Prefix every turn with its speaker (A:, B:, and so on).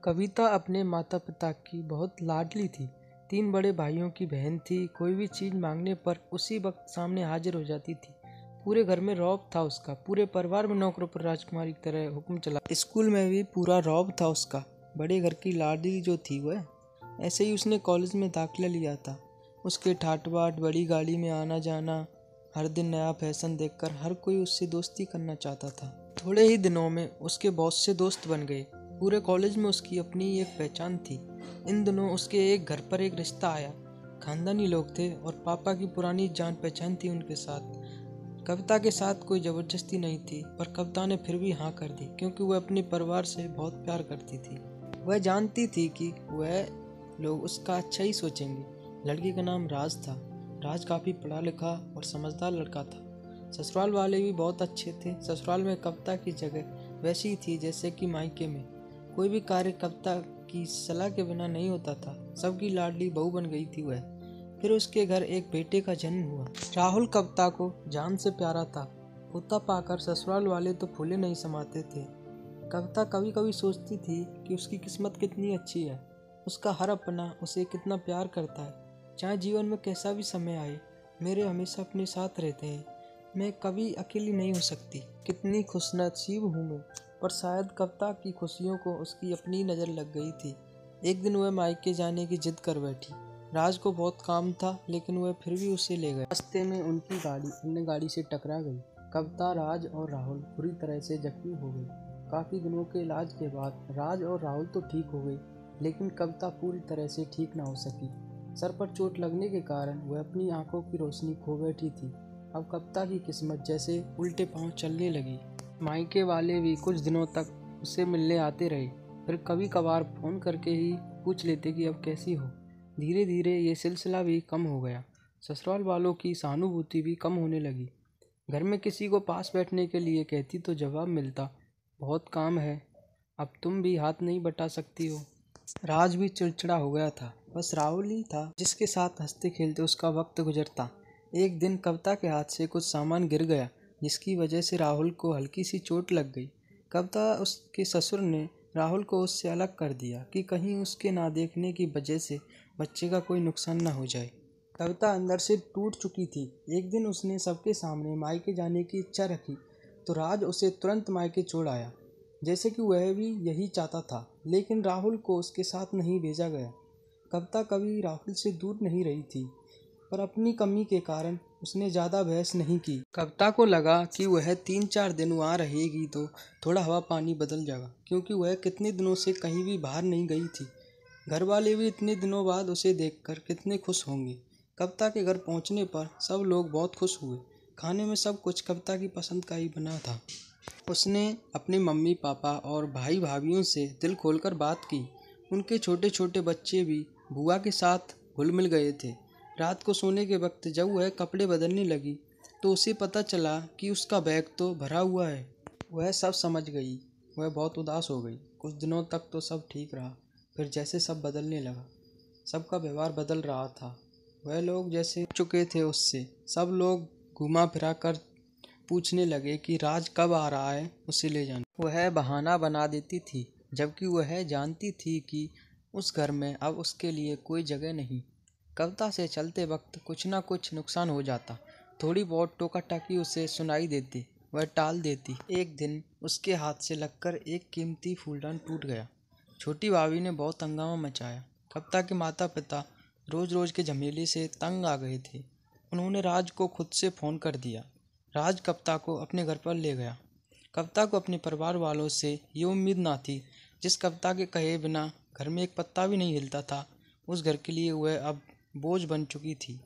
A: कविता अपने माता पिता की बहुत लाडली थी। 3 बड़े भाइयों की बहन थी। कोई भी चीज मांगने पर उसी वक्त सामने हाजिर हो जाती थी। पूरे घर में रौब था उसका। पूरे परिवार में नौकरों पर राजकुमारी की तरह हुक्म चला। स्कूल में भी पूरा रौब था उसका। बड़े घर की लाडली जो थी वह। ऐसे ही उसने कॉलेज में दाखिला लिया था। उसके ठाट बाट, बड़ी गाड़ी में आना जाना, हर दिन नया फैशन देखकर हर कोई उससे दोस्ती करना चाहता था। थोड़े ही दिनों में उसके बहुत से दोस्त बन गए। पूरे कॉलेज में उसकी अपनी एक पहचान थी। इन दिनों उसके एक घर पर एक रिश्ता आया। खानदानी लोग थे और पापा की पुरानी जान पहचान थी उनके साथ। कविता के साथ कोई जबरदस्ती नहीं थी, पर कविता ने फिर भी हाँ कर दी, क्योंकि वह अपने परिवार से बहुत प्यार करती थी। वह जानती थी कि वह लोग उसका अच्छा ही सोचेंगे। लड़की का नाम राज था। राज काफ़ी पढ़ा लिखा और समझदार लड़का था। ससुराल वाले भी बहुत अच्छे थे। ससुराल में कविता की जगह वैसी ही थी जैसे कि मायके में। कोई भी कार्य कविता की सलाह के बिना नहीं होता था। सबकी लाडली बहू बन गई थी वह। फिर उसके घर एक बेटे का जन्म हुआ। राहुल कविता को जान से प्यारा था। पोता पाकर ससुराल वाले तो फूले नहीं समाते थे। कविता कभी कभी सोचती थी कि उसकी किस्मत कितनी अच्छी है। उसका हर अपना उसे कितना प्यार करता है। चाहे जीवन में कैसा भी समय आए, मेरे हमेशा अपने साथ रहते हैं। मैं कभी अकेली नहीं हो सकती। कितनी खुशनसीब हूँ मैं। पर शायद कविता की खुशियों को उसकी अपनी नज़र लग गई थी। एक दिन वह मायके जाने की जिद कर बैठी। राज को बहुत काम था, लेकिन वह फिर भी उसे ले गया। रास्ते में उनकी गाड़ी अन्य गाड़ी से टकरा गई। कविता, राज और राहुल बुरी तरह से जख्मी हो गए। काफ़ी दिनों के इलाज के बाद राज और राहुल तो ठीक हो गए, लेकिन कविता पूरी तरह से ठीक ना हो सकी। सर पर चोट लगने के कारण वह अपनी आंखों की रोशनी खो बैठी थी। अब कविता की किस्मत जैसे उल्टे पांव चलने लगी। मायके वाले भी कुछ दिनों तक उससे मिलने आते रहे, फिर कभी कभार फोन करके ही पूछ लेते कि अब कैसी हो। धीरे धीरे ये सिलसिला भी कम हो गया। ससुराल वालों की सहानुभूति भी कम होने लगी। घर में किसी को पास बैठने के लिए कहती तो जवाब मिलता, बहुत काम है, अब तुम भी हाथ नहीं बटा सकती हो। राज भी चिड़चिड़ा हो गया था। बस राहुल ही था जिसके साथ हंसते खेलते उसका वक्त गुजरता। एक दिन कविता के हाथ से कुछ सामान गिर गया, जिसकी वजह से राहुल को हल्की सी चोट लग गई। कविता उसके ससुर ने राहुल को उससे अलग कर दिया कि कहीं उसके ना देखने की वजह से बच्चे का कोई नुकसान ना हो जाए। कविता अंदर से टूट चुकी थी। एक दिन उसने सबके सामने मायके जाने की इच्छा रखी, तो राज उसे तुरंत मायके छोड़ आया, जैसे कि वह भी यही चाहता था। लेकिन राहुल को उसके साथ नहीं भेजा गया। कविता कभी राहुल से दूर नहीं रही थी, पर अपनी कमी के कारण उसने ज़्यादा बहस नहीं की। कविता को लगा कि वह 3-4 दिन वहाँ रहेगी तो थोड़ा हवा पानी बदल जाएगा, क्योंकि वह कितने दिनों से कहीं भी बाहर नहीं गई थी। घर वाले भी इतने दिनों बाद उसे देखकर कितने खुश होंगे। कविता के घर पहुँचने पर सब लोग बहुत खुश हुए। खाने में सब कुछ कविता की पसंद का ही बना था। उसने अपने मम्मी पापा और भाई भाभीयों से दिल खोलकर बात की। उनके छोटे छोटे बच्चे भी बुआ के साथ घुल मिल गए थे। रात को सोने के वक्त जब वह कपड़े बदलने लगी, तो उसे पता चला कि उसका बैग तो भरा हुआ है। वह सब समझ गई। वह बहुत उदास हो गई। कुछ दिनों तक तो सब ठीक रहा, फिर जैसे सब बदलने लगा, सबका व्यवहार बदल रहा था। वह लोग जैसे चुके थे उससे। सब लोग घुमा फिरा कर पूछने लगे कि राज कब आ रहा है उसे ले जाने। वह बहाना बना देती थी, जबकि वह जानती थी कि उस घर में अब उसके लिए कोई जगह नहीं। कविता से चलते वक्त कुछ ना कुछ नुकसान हो जाता। थोड़ी बहुत टोका टाकी उसे सुनाई देती, वह टाल देती। एक दिन उसके हाथ से लगकर एक कीमती फूलदान टूट गया। छोटी भाभी ने बहुत हंगामा मचाया। कविता के माता पिता रोज रोज के झमेले से तंग आ गए थे। उन्होंने राज को खुद से फ़ोन कर दिया। राज कविता को अपने घर पर ले गया। कविता को अपने परिवार वालों से ये उम्मीद ना थी। जिस कविता के कहे बिना घर में एक पत्ता भी नहीं हिलता था, उस घर के लिए वह अब बोझ बन चुकी थी।